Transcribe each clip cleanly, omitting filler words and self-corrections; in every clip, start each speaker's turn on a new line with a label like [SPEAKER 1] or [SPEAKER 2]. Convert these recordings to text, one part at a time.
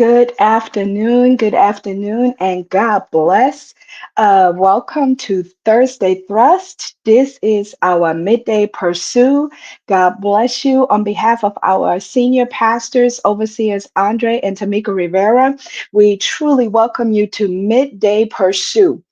[SPEAKER 1] Good afternoon, and God bless. Welcome to Thursday Thrust. This is our midday pursuit. God bless you. On behalf of our senior pastors, overseers Andre and Tamika Rivera, we truly welcome you to Midday Pursuit.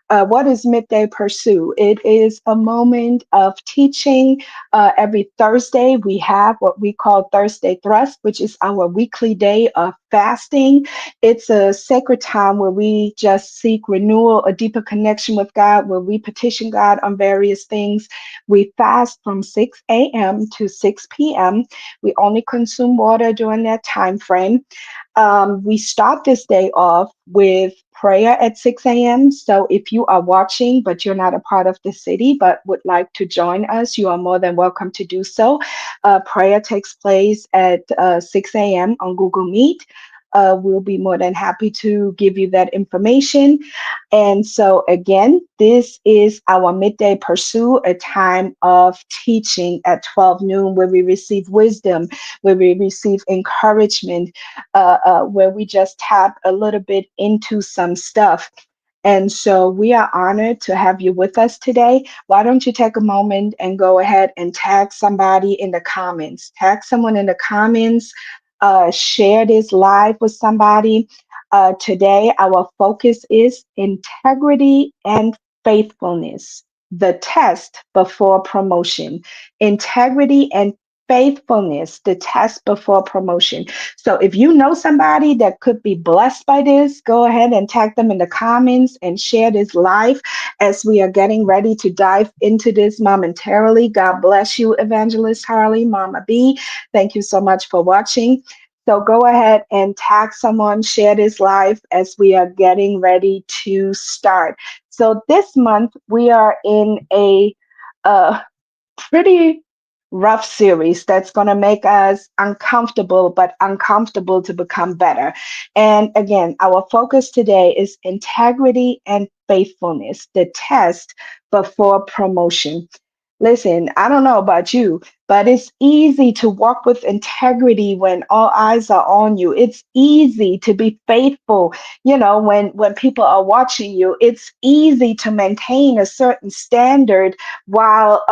[SPEAKER 1] What is Midday Pursue? It is a moment of teaching. Every Thursday, we have what we call Thursday Thrust, which is our weekly day of fasting. It's a sacred time where we just seek renewal, a deeper connection with God, where we petition God on various things. We fast from 6 a.m. to 6 p.m. We only consume water during that time frame. We start this day off with prayer at 6 a.m. So if you are watching, but you're not a part of the city, but would like to join us, you are more than welcome to do so. Prayer takes place at 6 a.m. on Google Meet. We'll be more than happy to give you that information. And so, again, this is our midday pursuit, a time of teaching at 12 noon where we receive wisdom, where we receive encouragement, where we just tap a little bit into some stuff. And so we are honored to have you with us today. Why don't you take a moment and go ahead and tag somebody in the comments? Tag someone in the comments. Share this live with somebody. Today, our focus is integrity and faithfulness, the test before promotion. Integrity and faithfulness, the test before promotion. So if you know somebody that could be blessed by this, go ahead and tag them in the comments and share this live as we are getting ready to dive into this momentarily. God bless you, Evangelist Harley, Mama B. Thank you so much for watching. So go ahead and tag someone, share this live as we are getting ready to start. So this month we are in a pretty rough series that's going to make us uncomfortable, but uncomfortable to become better. And again, our focus today is integrity and faithfulness, the test before promotion. Listen, I don't know about you, but it's easy to walk with integrity when all eyes are on you. It's easy to be faithful, when people are watching you. It's easy to maintain a certain standard while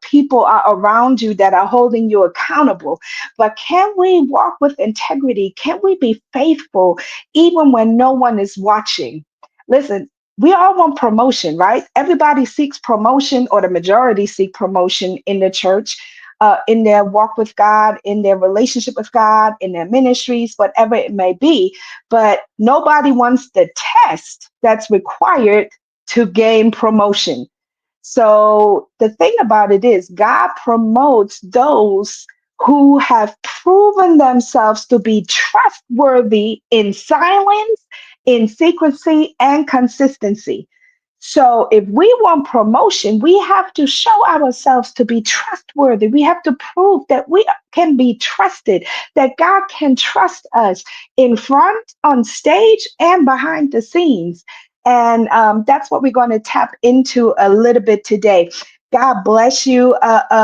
[SPEAKER 1] people are around you that are holding you accountable. But can we walk with integrity? Can we be faithful even when no one is watching? Listen, we all want promotion, right? Everybody seeks promotion, or the majority seek promotion in the church, in their walk with God, in their relationship with God, in their ministries, whatever it may be. But nobody wants the test that's required to gain promotion. So the thing about it is, God promotes those who have proven themselves to be trustworthy in silence, in secrecy, and consistency. So if we want promotion, we have to show ourselves to be trustworthy. We have to prove that we can be trusted, that God can trust us in front, on stage, and behind the scenes. And that's what we're going to tap into a little bit today. God bless you,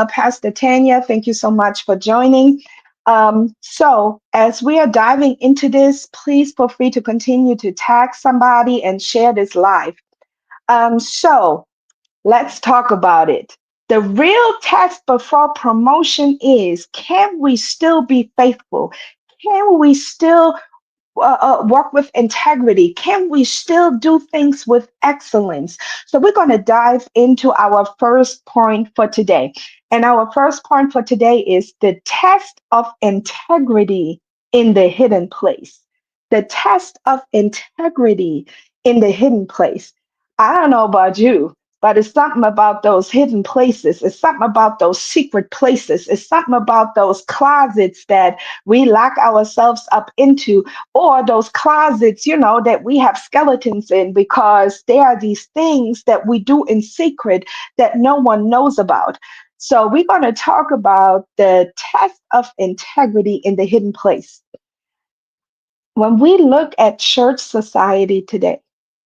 [SPEAKER 1] Pastor Tanya. Thank you so much for joining. So, as we are diving into this, please feel free to continue to tag somebody and share this live. So let's talk about it. The real test before promotion is, can we still be faithful? Can we still work with integrity? Can we still do things with excellence? So we're going to dive into our first point for today. And our first point for today is the test of integrity in the hidden place. The test of integrity in the hidden place. I don't know about you, but it's something about those hidden places. It's something about those secret places. It's something about those closets that we lock ourselves up into, or those closets, that we have skeletons in, because there are these things that we do in secret that no one knows about. So we're going to talk about the test of integrity in the hidden place. When we look at church society today,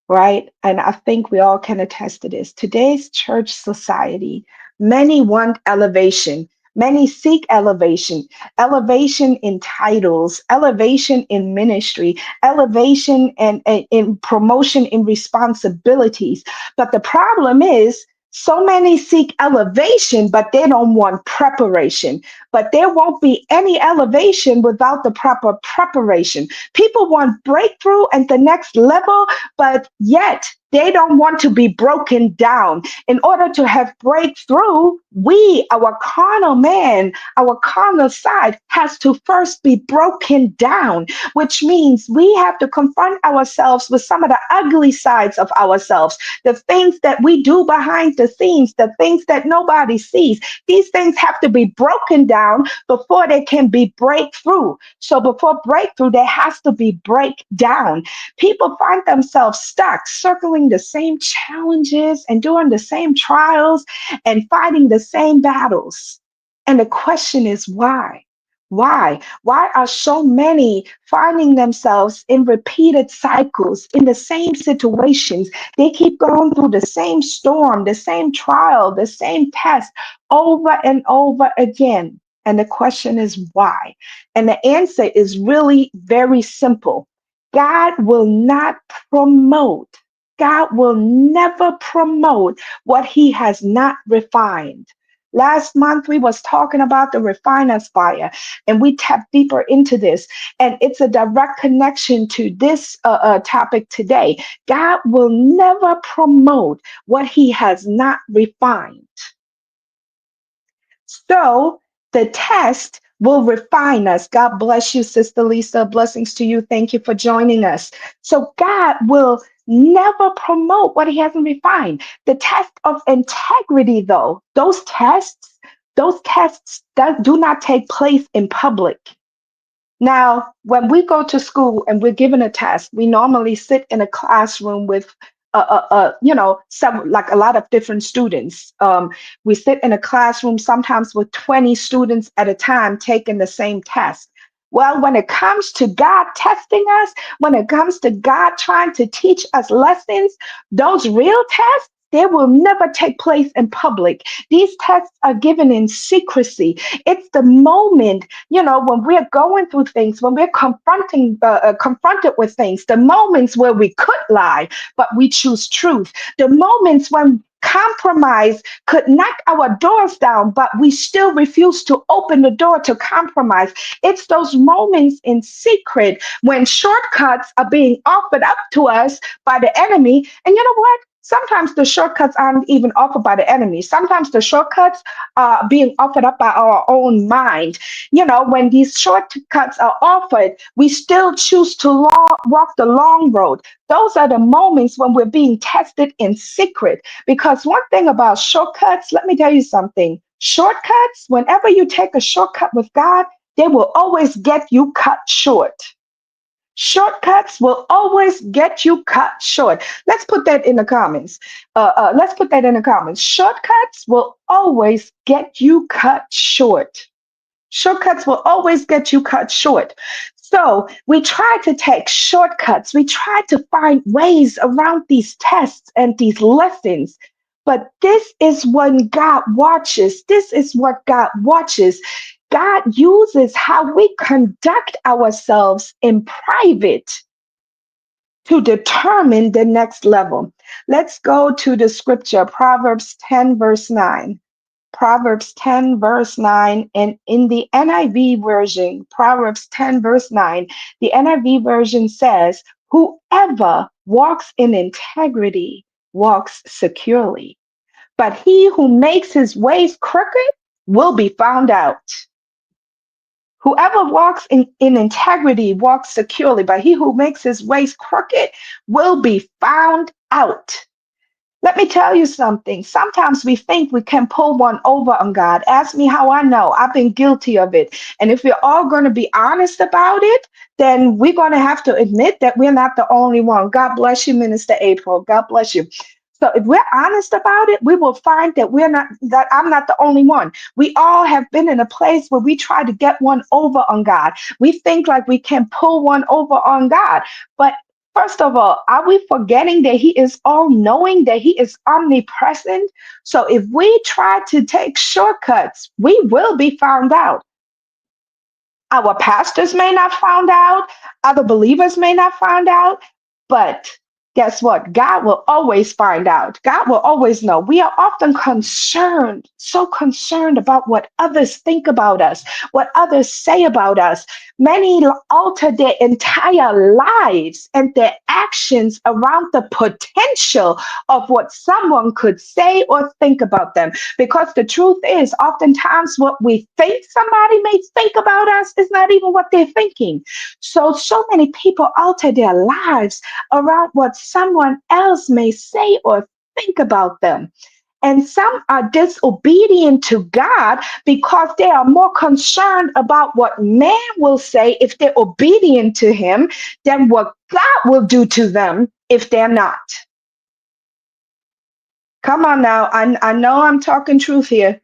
[SPEAKER 1] right? And I think we all can attest to this. Today's church society, many want elevation, Many seek elevation, elevation in titles, elevation in ministry, elevation and in promotion in responsibilities. But the problem is, so many seek elevation, but they don't want preparation. But there won't be any elevation without the proper preparation. People want breakthrough at the next level, but yet they don't want to be broken down. In order to have breakthrough, our carnal man, our carnal side has to first be broken down, which means we have to confront ourselves with some of the ugly sides of ourselves, the things that we do behind the scenes, the things that nobody sees. These things have to be broken down before they can be breakthrough. So before breakthrough, there has to be breakdown. People find themselves stuck, circling the same challenges, enduring the same trials, and fighting the same battles. And the question is why? Why? Why are so many finding themselves in repeated cycles, in the same situations? They keep going through the same storm, the same trial, the same test over and over again. And the question is why? And the answer is really very simple. God will not promote, God will never promote what he has not refined. Last month we was talking about the refiner's fire, and we tapped deeper into this, and it's a direct connection to this topic today. God will never promote what he has not refined. So the test will refine us. God bless you, Sister Lisa. Blessings to you. Thank you for joining us. So God will never promote what he hasn't refined. The test of integrity, though, those tests that do not take place in public. Now, when we go to school and we're given a test, we normally sit in a classroom with, some like a lot of different students. We sit in a classroom sometimes with 20 students at a time taking the same test. Well, when it comes to God testing us, when it comes to God trying to teach us lessons, those real tests, they will never take place in public. These tests are given in secrecy. It's the moment, when we're going through things, when we're confronted with things, the moments where we could lie, but we choose truth, the moments when compromise could knock our doors down, but we still refuse to open the door to compromise. It's those moments in secret when shortcuts are being offered up to us by the enemy. And you know what? Sometimes the shortcuts aren't even offered by the enemy. Sometimes the shortcuts are being offered up by our own mind. When these shortcuts are offered, we still choose to walk the long road. Those are the moments when we're being tested in secret. Because one thing about shortcuts, let me tell you something. Shortcuts, whenever you take a shortcut with God, they will always get you cut short. Shortcuts will always get you cut short. Let's put that in the comments. Let's put that in the comments. Shortcuts will always get you cut short. Shortcuts will always get you cut short. So we try to take shortcuts. We try to find ways around these tests and these lessons. But this is when God watches. This is what God watches. God uses how we conduct ourselves in private to determine the next level. Let's go to the scripture, Proverbs 10, verse 9. Proverbs 10, verse 9, and in the NIV version, Proverbs 10, verse 9, the NIV version says, whoever walks in integrity walks securely, but he who makes his ways crooked will be found out. Whoever walks in integrity walks securely, but he who makes his ways crooked will be found out. Let me tell you something. Sometimes we think we can pull one over on God. Ask me how I know. I've been guilty of it. And if we're all going to be honest about it, then we're going to have to admit that we're not the only one. God bless you, Minister April. God bless you. So if we're honest about it, we will find that I'm not the only one. We all have been in a place where we try to get one over on God. We think like we can pull one over on God. But First of all, are we forgetting that He is all knowing, that He is omnipresent? So if we try to take shortcuts, we will be found out. Our pastors may not find out, other believers may not find out, but guess what? God will always find out. God will always know. We are often concerned, so concerned about what others think about us, what others say about us. Many alter their entire lives and their actions around the potential of what someone could say or think about them. Because the truth is, oftentimes what we think somebody may think about us is not even what they're thinking. So many people alter their lives around what someone else may say or think about them. And some are disobedient to God because they are more concerned about what man will say if they're obedient to Him than what God will do to them if they're not. Come on now. I know I'm talking truth here.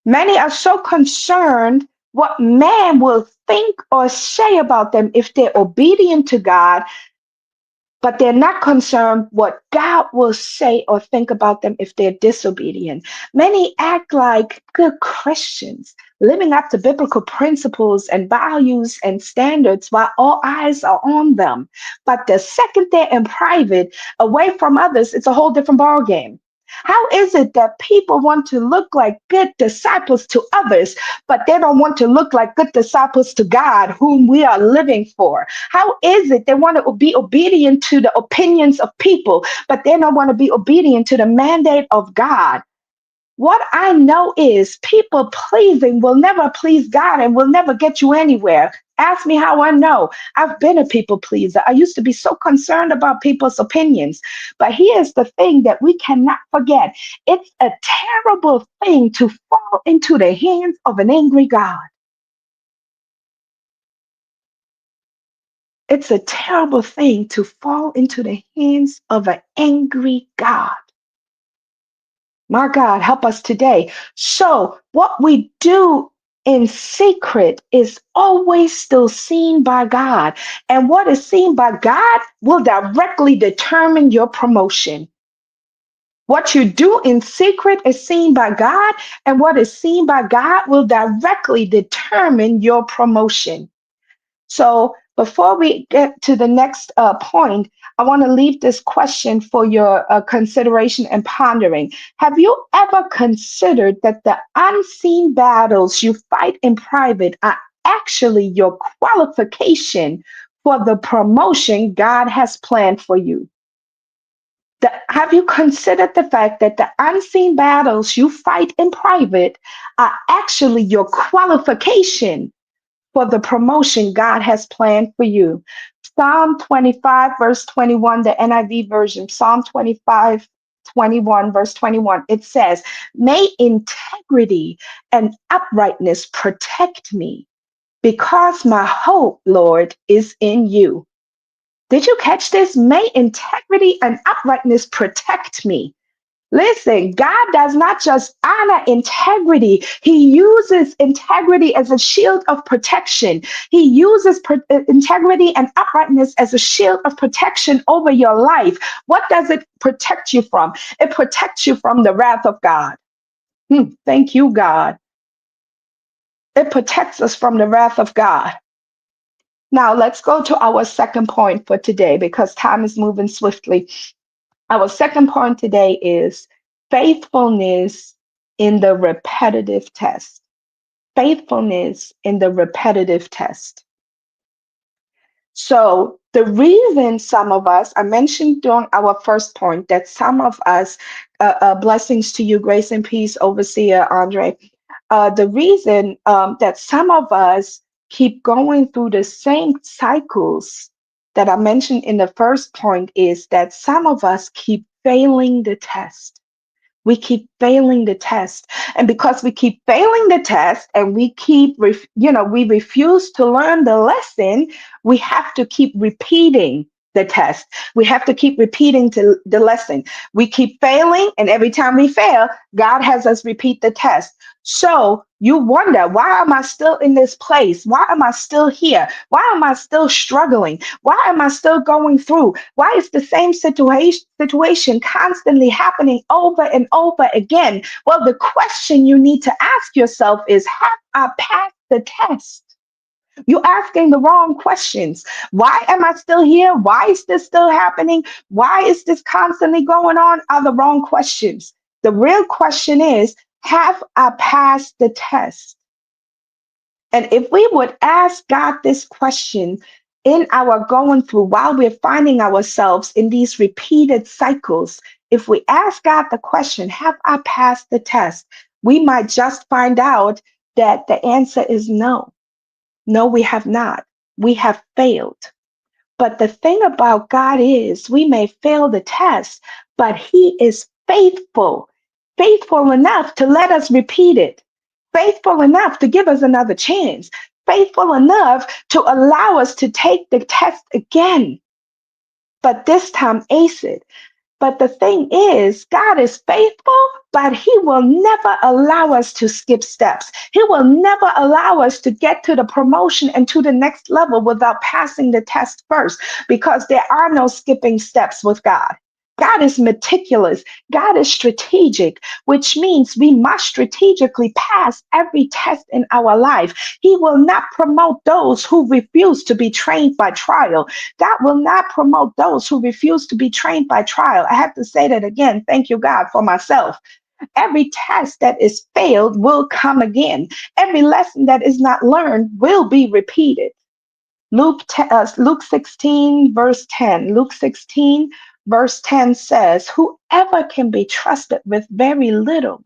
[SPEAKER 1] Many are so concerned what man will think or say about them if they're obedient to God, but they're not concerned what God will say or think about them if they're disobedient. Many act like good Christians, living up to biblical principles and values and standards while all eyes are on them. But the second they're in private, away from others, it's a whole different ballgame. How is it that people want to look like good disciples to others, but they don't want to look like good disciples to God, whom we are living for? How is it they want to be obedient to the opinions of people, but they don't want to be obedient to the mandate of God? What I know is people pleasing will never please God and will never get you anywhere. Ask me how I know. I've been a people pleaser. I used to be so concerned about people's opinions. But here's the thing that we cannot forget, it's a terrible thing to fall into the hands of an angry God. It's a terrible thing to fall into the hands of an angry God. My God, help us today. So, what we do in secret is always still seen by God. And what is seen by God will directly determine your promotion. What you do in secret is seen by God, and what is seen by God will directly determine your promotion. So before we get to the next point, I want to leave this question for your consideration and pondering. Have you ever considered that the unseen battles you fight in private are actually your qualification for the promotion God has planned for you? Have you considered the fact that the unseen battles you fight in private are actually your qualification for the promotion God has planned for you? Psalm 25, verse 21, the NIV version, Psalm 25, 21, verse 21, it says, "May integrity and uprightness protect me because my hope, Lord, is in you." Did you catch this? May integrity and uprightness protect me. Listen, God does not just honor integrity, He uses integrity as a shield of protection. He uses integrity and uprightness as a shield of protection over your life. What does it protect you from? It protects you from the wrath of God. Thank you, God. It protects us from the wrath of God. Now, let's go to our second point for today because time is moving swiftly. Our second point today is faithfulness in the repetitive test. Faithfulness in the repetitive test. So, the reason some of us, I mentioned during our first point that some of us, blessings to you, grace and peace, Overseer Andre. The reason that some of us keep going through the same cycles that I mentioned in the first point is that some of us keep failing the test. We keep failing the test. And because we keep failing the test and we keep, we refuse to learn the lesson, we have to keep repeating the test. We have to keep repeating the lesson. We keep failing, and every time we fail, God has us repeat the test. So you wonder, why am I still in this place? Why am I still here? Why am I still struggling? Why am I still going through? Why is the same situation constantly happening over and over again? Well, the question you need to ask yourself is, have I passed the test? You're asking the wrong questions. Why am I still here? Why is this still happening? Why is this constantly going on? Are the wrong questions. The real question is, have I passed the test? And if we would ask God this question in our going through while we're finding ourselves in these repeated cycles, if we ask God the question, have I passed the test? We might just find out that the answer is no. No, we have not. We have failed. But the thing about God is, we may fail the test, but He is faithful, faithful enough to let us repeat it, faithful enough to give us another chance, faithful enough to allow us to take the test again, but this time ace it. But the thing is, God is faithful, but He will never allow us to skip steps. He will never allow us to get to the promotion and to the next level without passing the test first, because there are no skipping steps with God. God is meticulous. God is strategic, which means we must strategically pass every test in our life. He will not promote those who refuse to be trained by trial. God will not promote those who refuse to be trained by trial. I have to say that again. Thank you, God, for myself. Every test that is failed will come again. Every lesson that is not learned will be repeated. Luke 16, verse 10. Luke 16, verse 10 says, whoever can be trusted with very little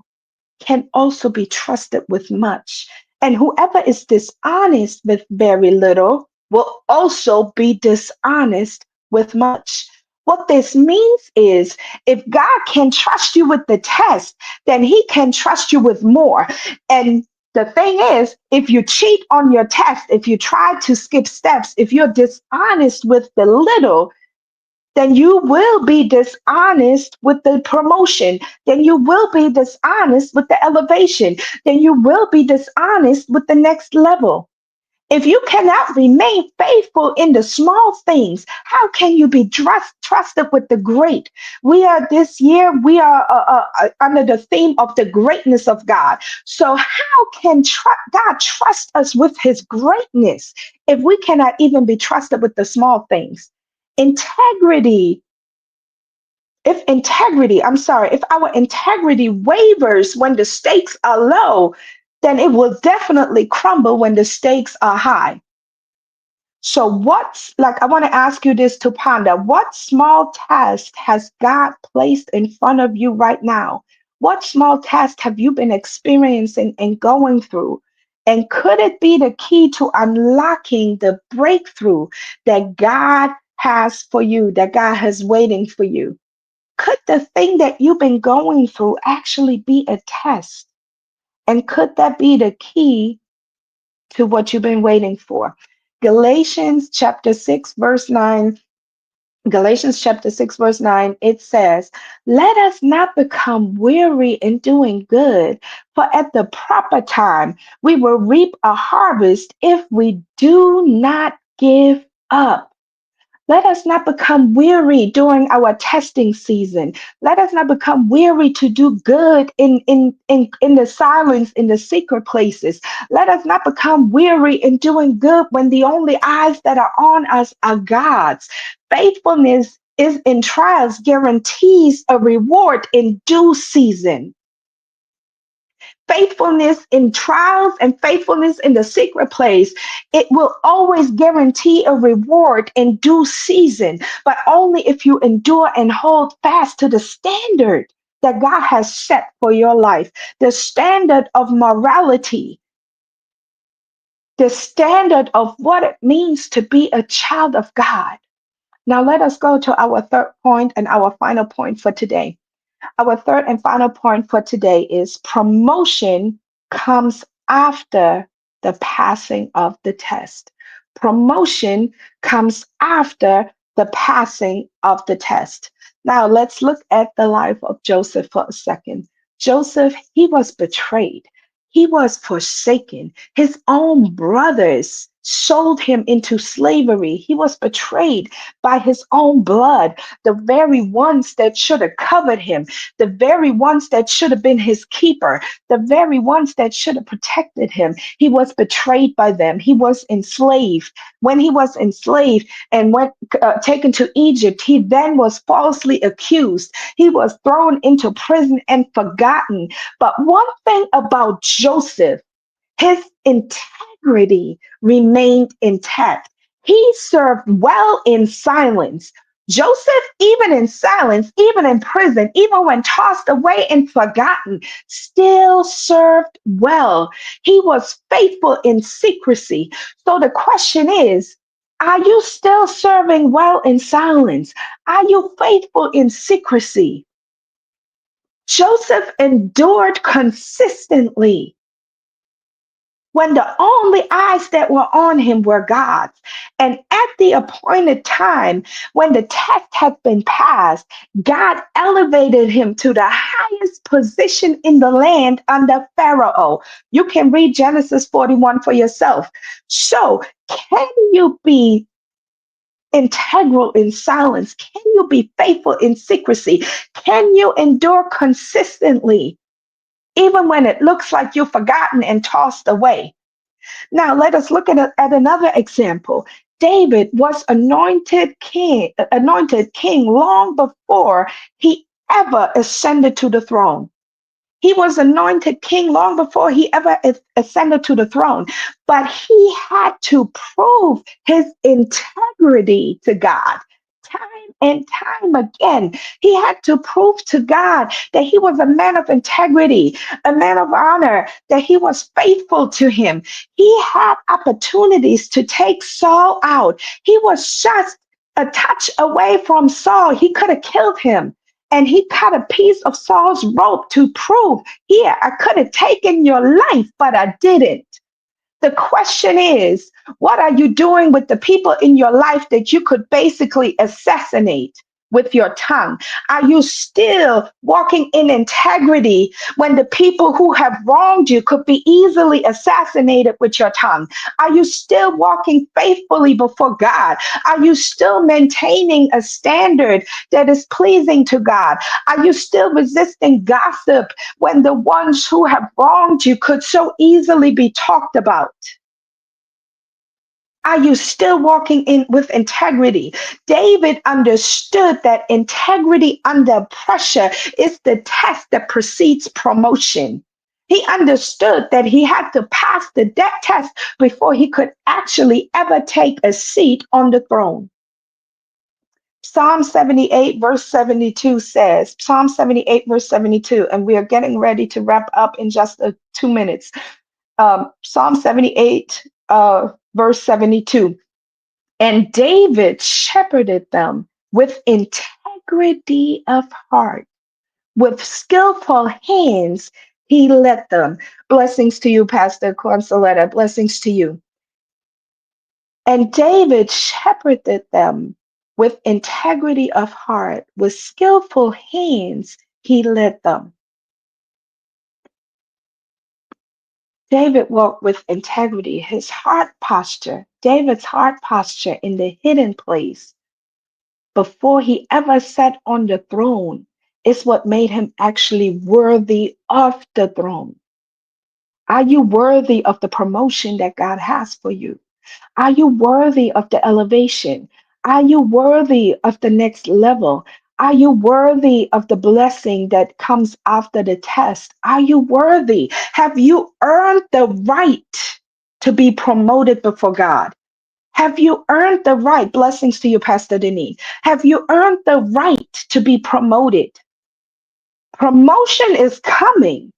[SPEAKER 1] can also be trusted with much. And whoever is dishonest with very little will also be dishonest with much. What this means is, if God can trust you with the test, then He can trust you with more. And the thing is, if you cheat on your test, if you try to skip steps, if you're dishonest with the little, then you will be dishonest with the promotion. Then you will be dishonest with the elevation. Then you will be dishonest with the next level. If you cannot remain faithful in the small things, how can you be trusted with the great? We are this year, we are under the theme of the greatness of God. So, how can God trust us with His greatness if we cannot even be trusted with the small things? Integrity. If our integrity wavers when the stakes are low, then it will definitely crumble when the stakes are high. So, I want to ask you this to ponder. What small task has God placed in front of you right now? What small task have you been experiencing and going through? And could it be the key to unlocking the breakthrough that God has for you, that God has waiting for you? Could the thing that you've been going through actually be a test? And could that be the key to what you've been waiting for? Galatians chapter 6, verse 9. Galatians chapter 6, verse 9, it says, let us not become weary in doing good, for at the proper time we will reap a harvest if we do not give up. Let us not become weary during our testing season. Let us not become weary to do good in the silence, in the secret places. Let us not become weary in doing good when the only eyes that are on us are God's. Faithfulness is in trials guarantees a reward in due season. Faithfulness in trials and faithfulness in the secret place, it will always guarantee a reward in due season, but only if you endure and hold fast to the standard that God has set for your life, the standard of morality, the standard of what it means to be a child of God. Now, let us go to our third point and our final point for today. Our third and final point for today is promotion comes after the passing of the test. Promotion comes after the passing of the test. Now let's look at the life of Joseph for a second. Joseph, he was betrayed. He was forsaken. His own brothers sold him into slavery. He was betrayed by his own blood, the very ones that should have covered him, the very ones that should have been his keeper, the very ones that should have protected him. He was betrayed by them. He was enslaved. When he was enslaved and went taken to Egypt, he then was falsely accused. He was thrown into prison and forgotten. But one thing about Joseph, his integrity remained intact. He served well in silence. Joseph, even in silence, even in prison, even when tossed away and forgotten, still served well. He was faithful in secrecy. So the question is, are you still serving well in silence? Are you faithful in secrecy? Joseph endured consistently when the only eyes that were on him were God's. And at the appointed time, when the test had been passed, God elevated him to the highest position in the land under Pharaoh. You can read Genesis 41 for yourself. So, can you be integral in silence? Can you be faithful in secrecy? Can you endure consistently, even when it looks like you're forgotten and tossed away? Now, let us look at another example. David was anointed king long before he ever ascended to the throne. He was anointed king long before he ever ascended to the throne, but he had to prove his integrity to God. Time and time again, he had to prove to God that he was a man of integrity, a man of honor, that he was faithful to him. He had opportunities to take Saul out. He was just a touch away from Saul. He could have killed him. And he cut a piece of Saul's robe to prove, here, I could have taken your life, but I didn't. The question is, what are you doing with the people in your life that you could basically assassinate with your tongue? Are you still walking in integrity when the people who have wronged you could be easily assassinated with your tongue? Are you still walking faithfully before God? Are you still maintaining a standard that is pleasing to God? Are you still resisting gossip when the ones who have wronged you could so easily be talked about? Are you still walking in with integrity? David understood that integrity under pressure is the test that precedes promotion. He understood that he had to pass the death test before he could actually ever take a seat on the throne. Psalm 78, verse 72 says, Psalm 78, verse 72, and we are getting ready to wrap up in just 2 minutes. Psalm 78, verse 72. And David shepherded them with integrity of heart, with skillful hands, he led them. Blessings to you, Pastor Consoletta. Blessings to you. And David shepherded them with integrity of heart, with skillful hands, he led them. David walked with integrity, his heart posture, David's heart posture in the hidden place before he ever sat on the throne is what made him actually worthy of the throne. Are you worthy of the promotion that God has for you? Are you worthy of the elevation? Are you worthy of the next level? Are you worthy of the blessing that comes after the test? Are you worthy? Have you earned the right to be promoted before God? Have you earned the right? Blessings to you, Pastor Denise. Have you earned the right to be promoted? Promotion is coming,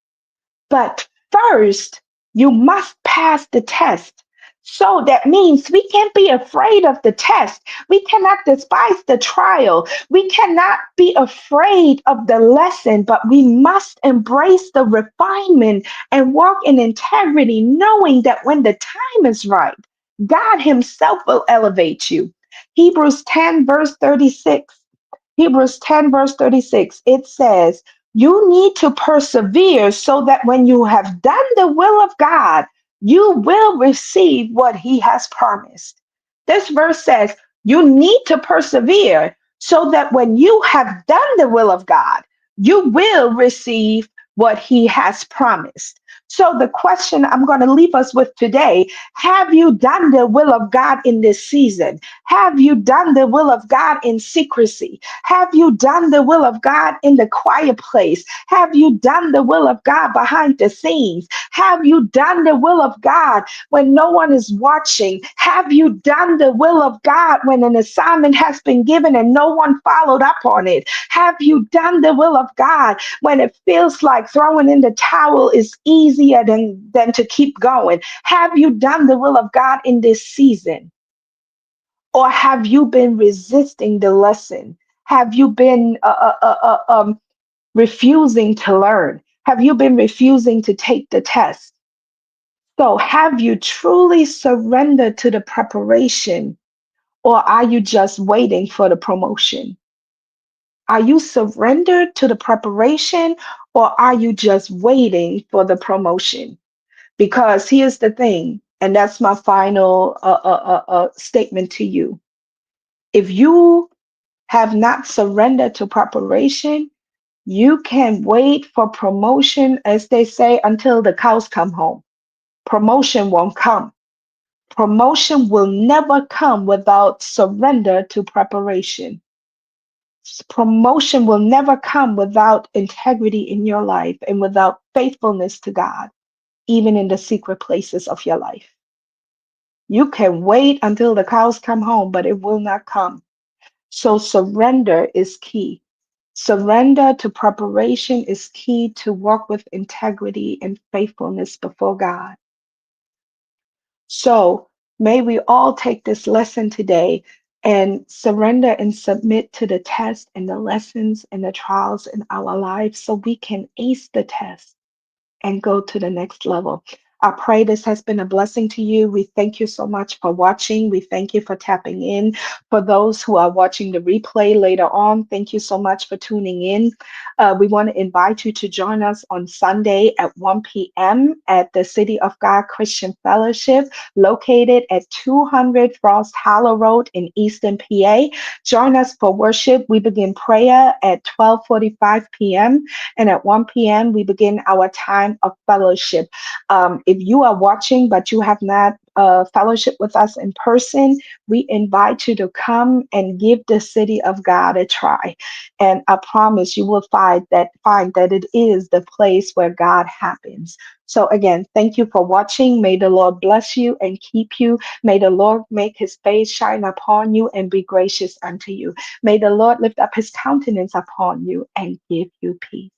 [SPEAKER 1] but first, you must pass the test. So that means we can't be afraid of the test. We cannot despise the trial. We cannot be afraid of the lesson, but we must embrace the refinement and walk in integrity, knowing that when the time is right, God Himself will elevate you. Hebrews 10, verse 36. Hebrews 10, verse 36, it says, you need to persevere so that when you have done the will of God, you will receive what he has promised. This verse says, you need to persevere so that when you have done the will of God, you will receive what he has promised. So, the question I'm going to leave us with today, have you done the will of God in this season? Have you done the will of God in secrecy? Have you done the will of God in the quiet place? Have you done the will of God behind the scenes? Have you done the will of God when no one is watching? Have you done the will of God when an assignment has been given and no one followed up on it? Have you done the will of God when it feels like throwing in the towel is easier than to keep going? Have you done the will of God in this season? Or have you been resisting the lesson? Have you been refusing to learn? Have you been refusing to take the test? So, have you truly surrendered to the preparation, or are you just waiting for the promotion? Are you surrendered to the preparation, or are you just waiting for the promotion? Because here's the thing, and that's my final statement to you. If you have not surrendered to preparation, you can wait for promotion, as they say, until the cows come home. Promotion won't come. Promotion will never come without surrender to preparation. Promotion will never come without integrity in your life and without faithfulness to God, even in the secret places of your life. You can wait until the cows come home, but it will not come. So surrender is key. Surrender to preparation is key to walk with integrity and faithfulness before God. So may we all take this lesson today and surrender and submit to the test and the lessons and the trials in our lives so we can ace the test and go to the next level. I pray this has been a blessing to you. We thank you so much for watching. We thank you for tapping in. For those who are watching the replay later on, thank you so much for tuning in. We want to invite you to join us on Sunday at 1 p.m. at the City of God Christian Fellowship, located at 200 Frost Hollow Road in Easton, PA. Join us for worship. We begin prayer at 12:45 p.m. and at 1 p.m. we begin our time of fellowship. If you are watching but you have not fellowship with us in person, we invite you to come and give the City of God a try. And I promise you will find that it is the place where God happens. So again, thank you for watching. May the Lord bless you and keep you. May the Lord make his face shine upon you and be gracious unto you. May the Lord lift up his countenance upon you and give you peace.